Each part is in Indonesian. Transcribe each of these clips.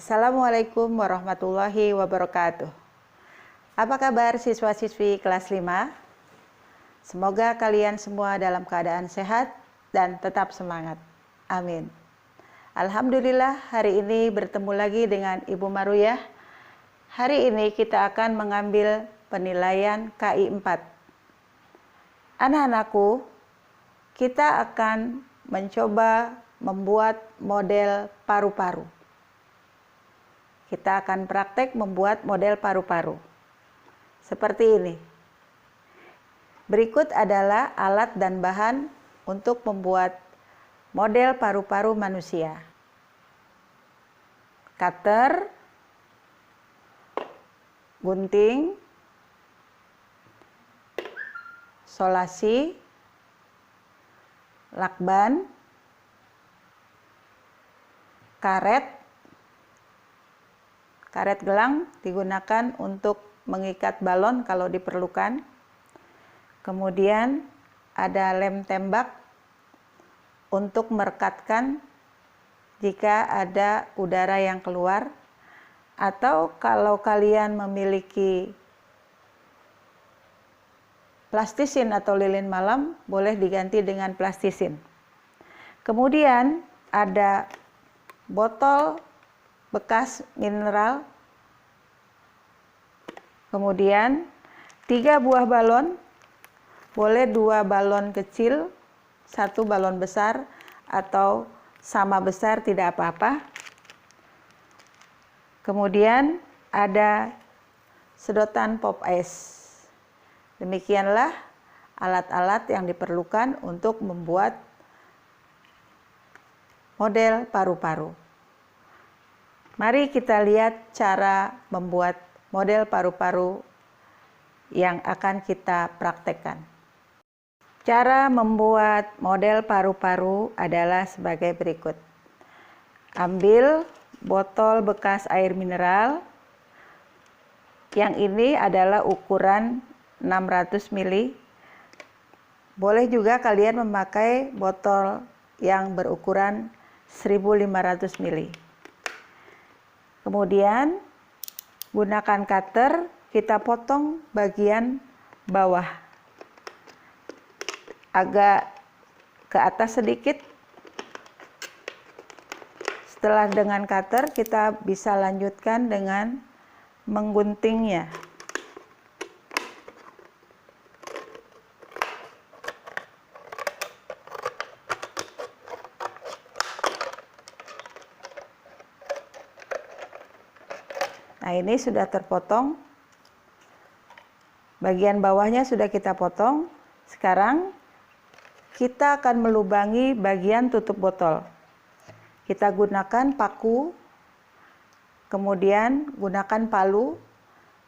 Assalamualaikum warahmatullahi wabarakatuh. Apa kabar siswa-siswi kelas 5? Semoga kalian semua dalam keadaan sehat dan tetap semangat. Amin. Alhamdulillah, hari ini bertemu lagi dengan Ibu Maruyah. Hari ini kita akan mengambil penilaian KI 4. Anak-anakku, kita akan mencoba membuat model paru-paru. Kita akan praktek membuat model paru-paru. Seperti ini. Berikut adalah alat dan bahan untuk membuat model paru-paru manusia. Cutter, gunting, solasi, lakban, karet gelang digunakan untuk mengikat balon kalau diperlukan. Kemudian ada lem tembak untuk merekatkan jika ada udara yang keluar, atau kalau kalian memiliki plastisin atau lilin malam, boleh diganti dengan plastisin. Kemudian ada botol bekas mineral, kemudian 3 buah balon, boleh 2 balon kecil, 1 balon besar, atau sama besar tidak apa-apa. Kemudian ada sedotan pop ice. Demikianlah alat-alat yang diperlukan untuk membuat model paru-paru. Mari kita lihat cara membuat model paru-paru yang akan kita praktekkan. Cara membuat model paru-paru adalah sebagai berikut. Ambil botol bekas air mineral. Yang ini adalah ukuran 600 ml. Boleh juga kalian memakai botol yang berukuran 1500 ml. Kemudian gunakan cutter, kita potong bagian bawah agak ke atas sedikit. Setelah dengan cutter, kita bisa lanjutkan dengan mengguntingnya. Nah, ini sudah terpotong. Bagian bawahnya sudah kita potong. Sekarang kita akan melubangi bagian tutup botol. Kita gunakan paku, kemudian gunakan palu.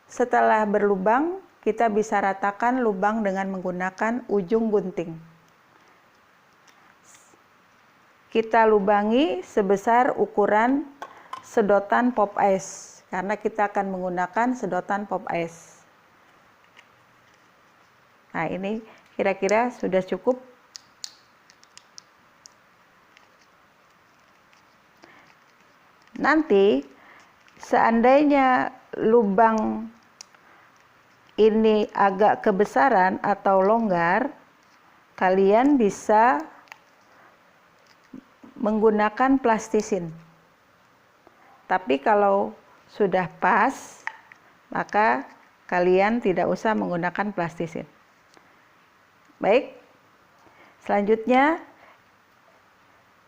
Setelah berlubang, kita bisa ratakan lubang dengan menggunakan ujung gunting. Kita lubangi sebesar ukuran sedotan pop ice, karena kita akan menggunakan sedotan pop ice. Nah, ini kira-kira sudah cukup. Nanti seandainya lubang ini agak kebesaran atau longgar, kalian bisa menggunakan plastisin. Tapi kalau sudah pas, maka kalian tidak usah menggunakan plastisin. Baik, selanjutnya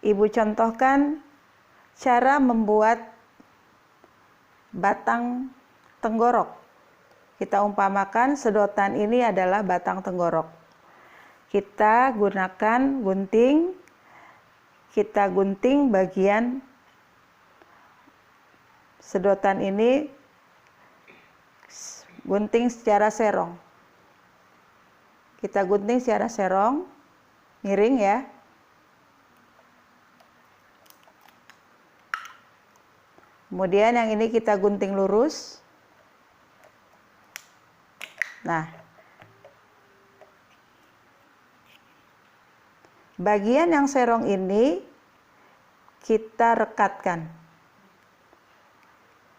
Ibu contohkan cara membuat batang tenggorok. Kita umpamakan sedotan ini adalah batang tenggorok. Kita gunakan gunting, kita gunting bagian sedotan ini, gunting secara serong. Kita gunting secara serong, miring ya. Kemudian yang ini kita gunting lurus. Nah, bagian yang serong ini kita rekatkan.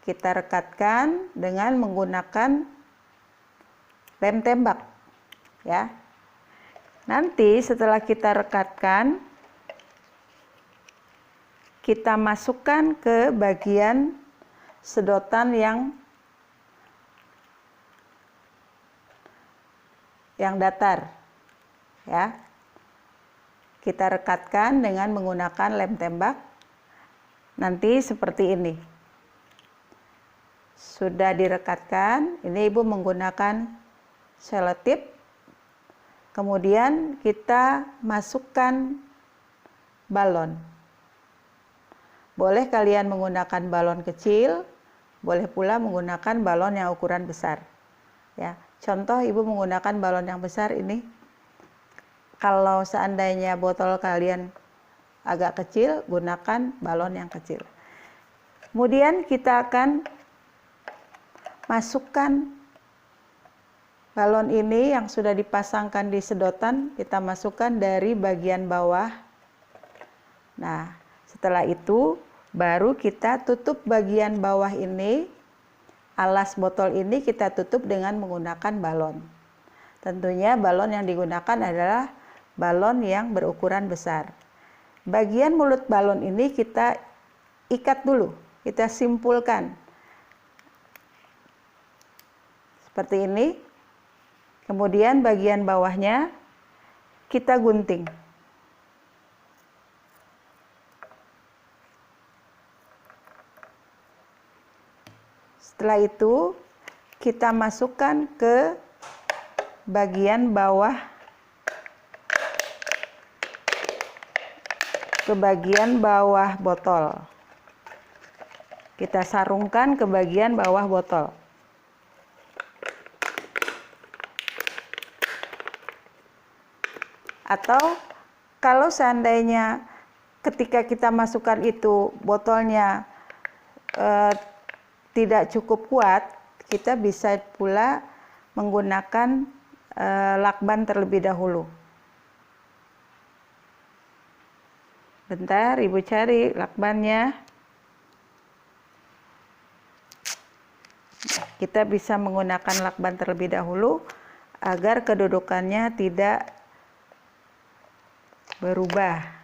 kita rekatkan dengan menggunakan lem tembak ya. Nanti setelah kita rekatkan, kita masukkan ke bagian sedotan yang datar ya. Kita rekatkan dengan menggunakan lem tembak. Nanti seperti ini. Sudah direkatkan, ini Ibu menggunakan selotip. Kemudian kita masukkan balon. Boleh kalian menggunakan balon kecil, boleh pula menggunakan balon yang ukuran besar. Ya, contoh Ibu menggunakan balon yang besar ini. Kalau seandainya botol kalian agak kecil, gunakan balon yang kecil. Kemudian kita akan masukkan balon ini yang sudah dipasangkan di sedotan, kita masukkan dari bagian bawah. Nah, setelah itu baru kita tutup bagian bawah ini, alas botol ini kita tutup dengan menggunakan balon. Tentunya balon yang digunakan adalah balon yang berukuran besar. Bagian mulut balon ini kita ikat dulu, kita simpulkan. Seperti ini. Kemudian bagian bawahnya kita gunting. Setelah itu kita masukkan ke bagian bawah, botol. Kita sarungkan ke bagian bawah botol. Atau kalau seandainya ketika kita masukkan itu botolnya tidak cukup kuat, kita bisa pula menggunakan lakban terlebih dahulu. Bentar, Ibu cari lakbannya. Kita bisa menggunakan lakban terlebih dahulu agar kedudukannya tidak berubah.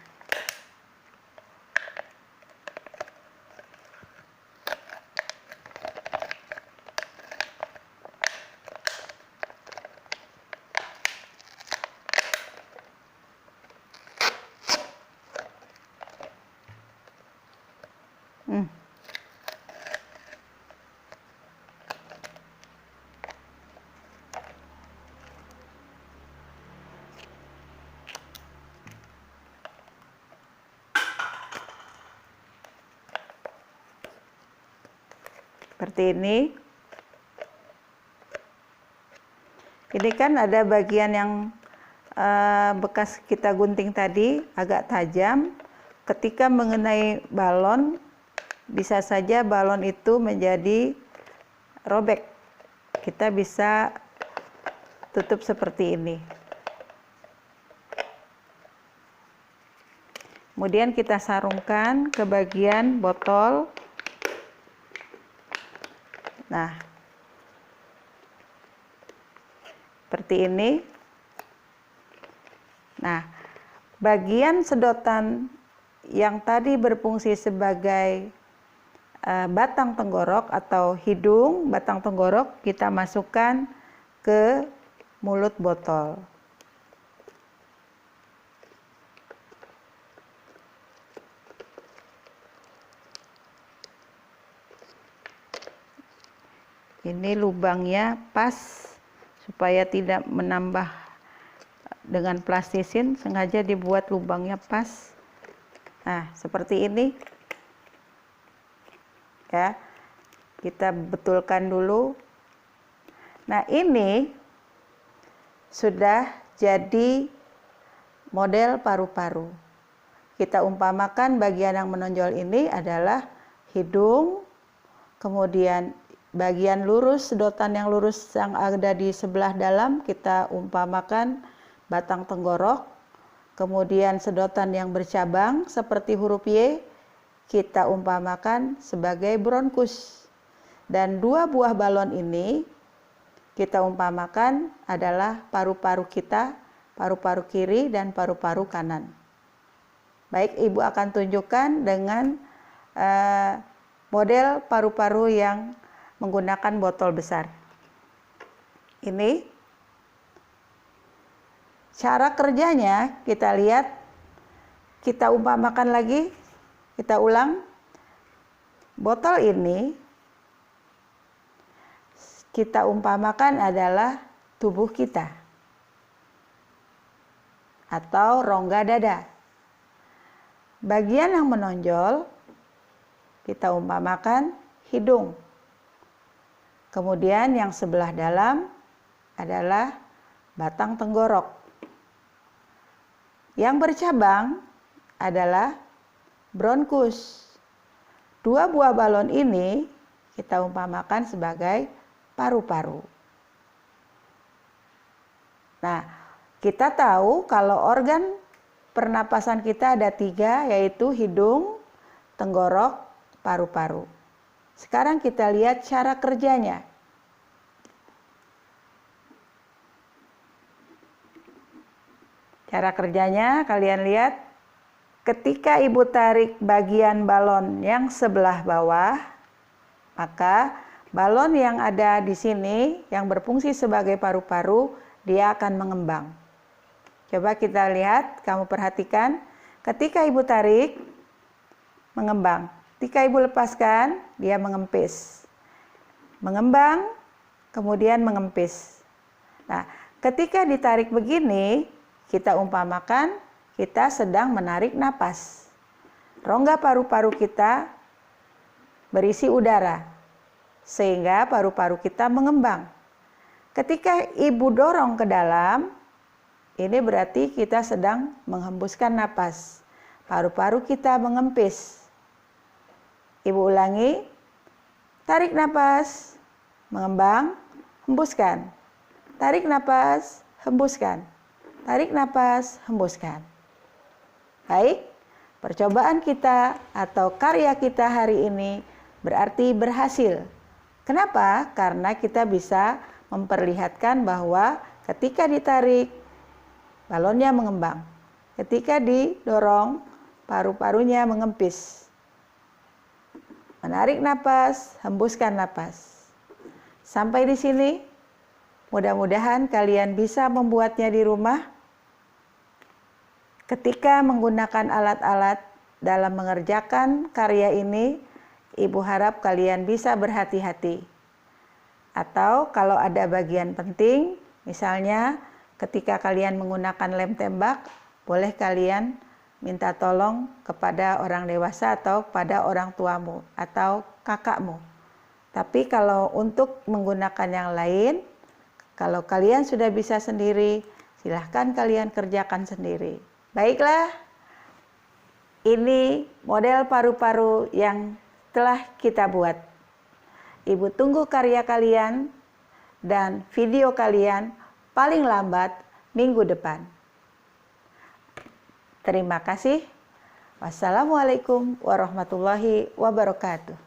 Seperti ini. Ini kan ada bagian yang bekas kita gunting tadi, agak tajam. Ketika mengenai balon, bisa saja balon itu menjadi robek. Kita bisa tutup seperti ini. Kemudian kita sarungkan ke bagian botol. Nah, seperti ini. Nah, bagian sedotan yang tadi berfungsi sebagai batang tenggorok atau hidung batang tenggorok, kita masukkan ke mulut botol. Ini lubangnya pas supaya tidak menambah dengan plastisin, sengaja dibuat lubangnya pas. Nah, seperti ini. Ya. Kita betulkan dulu. Nah, ini sudah jadi model paru-paru. Kita umpamakan bagian yang menonjol ini adalah hidung, kemudian bagian lurus, sedotan yang lurus yang ada di sebelah dalam kita umpamakan batang tenggorok. Kemudian sedotan yang bercabang seperti huruf Y kita umpamakan sebagai bronkus. Dan 2 buah balon ini kita umpamakan adalah paru-paru kita, paru-paru kiri dan paru-paru kanan. Baik, Ibu akan tunjukkan dengan model paru-paru yang menggunakan botol besar. Ini cara kerjanya kita lihat, kita umpamakan lagi, kita ulang. Botol ini kita umpamakan adalah tubuh kita atau rongga dada. Bagian yang menonjol kita umpamakan hidung. Kemudian yang sebelah dalam adalah batang tenggorok. Yang bercabang adalah bronkus. 2 buah balon ini kita umpamakan sebagai paru-paru. Nah, kita tahu kalau organ pernapasan kita ada 3, yaitu hidung, tenggorok, paru-paru. Sekarang kita lihat cara kerjanya. Cara kerjanya kalian lihat. Ketika Ibu tarik bagian balon yang sebelah bawah, maka balon yang ada di sini yang berfungsi sebagai paru-paru, dia akan mengembang. Coba kita lihat, kamu perhatikan. Ketika Ibu tarik, mengembang. Ketika Ibu lepaskan, dia mengempis. Mengembang, kemudian mengempis. Nah, ketika ditarik begini, kita umpamakan kita sedang menarik napas. Rongga paru-paru kita berisi udara, sehingga paru-paru kita mengembang. Ketika Ibu dorong ke dalam, ini berarti kita sedang menghembuskan napas. Paru-paru kita mengempis. Ibu ulangi, tarik napas, mengembang, hembuskan. Tarik napas, hembuskan. Tarik napas, hembuskan. Baik, percobaan kita atau karya kita hari ini berarti berhasil. Kenapa? Karena kita bisa memperlihatkan bahwa ketika ditarik, balonnya mengembang. Ketika didorong, paru-parunya mengempis. Menarik napas, hembuskan napas. Sampai di sini, mudah-mudahan kalian bisa membuatnya di rumah. Ketika menggunakan alat-alat dalam mengerjakan karya ini, Ibu harap kalian bisa berhati-hati. Atau kalau ada bagian penting, misalnya ketika kalian menggunakan lem tembak, boleh kalian minta tolong kepada orang dewasa atau pada orang tuamu atau kakakmu. Tapi kalau untuk menggunakan yang lain, kalau kalian sudah bisa sendiri, silahkan kalian kerjakan sendiri. Baiklah, ini model paru-paru yang telah kita buat. Ibu tunggu karya kalian dan video kalian paling lambat minggu depan. Terima kasih. Wassalamualaikum warahmatullahi wabarakatuh.